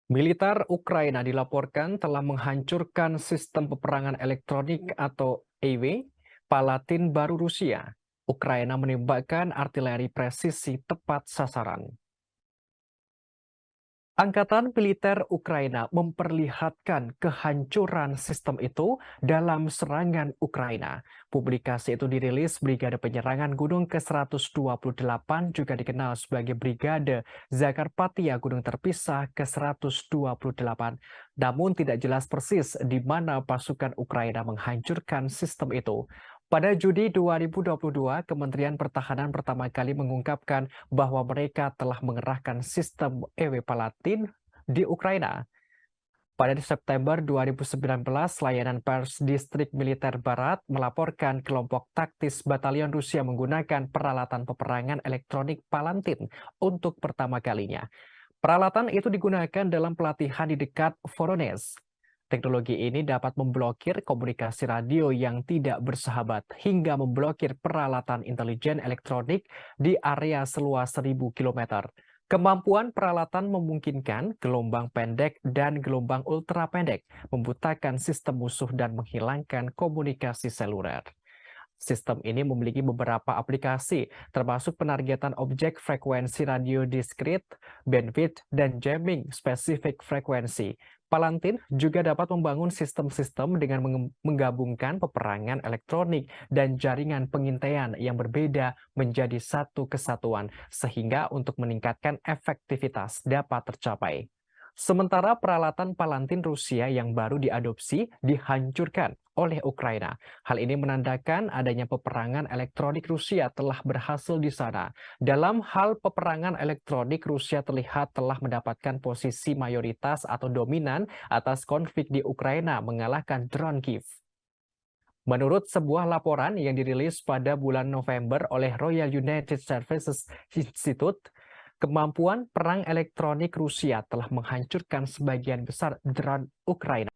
Militer Ukraina dilaporkan telah menghancurkan sistem peperangan elektronik atau EW Palatin baru Rusia. Ukraina menembakkan artileri presisi tepat sasaran. Angkatan militer Ukraina memperlihatkan kehancuran sistem itu dalam serangan Ukraina. Publikasi itu dirilis Brigade Penyerangan Gunung ke-128, juga dikenal sebagai Brigade Zakarpattia Gunung Terpisah ke-128. Namun tidak jelas persis di mana pasukan Ukraina menghancurkan sistem itu. Pada Juni 2022, Kementerian Pertahanan pertama kali mengungkapkan bahwa mereka telah mengerahkan sistem EW Palatin di Ukraina. Pada September 2019, layanan pers Distrik Militer Barat melaporkan kelompok taktis Batalion Rusia menggunakan peralatan peperangan elektronik Palantir untuk pertama kalinya. Peralatan itu digunakan dalam pelatihan di dekat Voronezh. Teknologi ini dapat memblokir komunikasi radio yang tidak bersahabat hingga memblokir peralatan intelijen elektronik di area seluas 1.000 km. Kemampuan peralatan memungkinkan gelombang pendek dan gelombang ultra pendek, membutakan sistem musuh dan menghilangkan komunikasi seluler. Sistem ini memiliki beberapa aplikasi, termasuk penargetan objek frekuensi radio diskrit, bandwidth, dan jamming spesifik frekuensi. Palantir juga dapat membangun sistem-sistem dengan menggabungkan peperangan elektronik dan jaringan pengintaian yang berbeda menjadi satu kesatuan, sehingga untuk meningkatkan efektivitas dapat tercapai. Sementara peralatan Palantir Rusia yang baru diadopsi dihancurkan oleh Ukraina. Hal ini menandakan adanya peperangan elektronik Rusia telah berhasil di sana. Dalam hal peperangan elektronik, Rusia terlihat telah mendapatkan posisi mayoritas atau dominan atas konflik di Ukraina, mengalahkan drone Kiev. Menurut sebuah laporan yang dirilis pada bulan November oleh Royal United Services Institute, kemampuan perang elektronik Rusia telah menghancurkan sebagian besar drone Ukraina.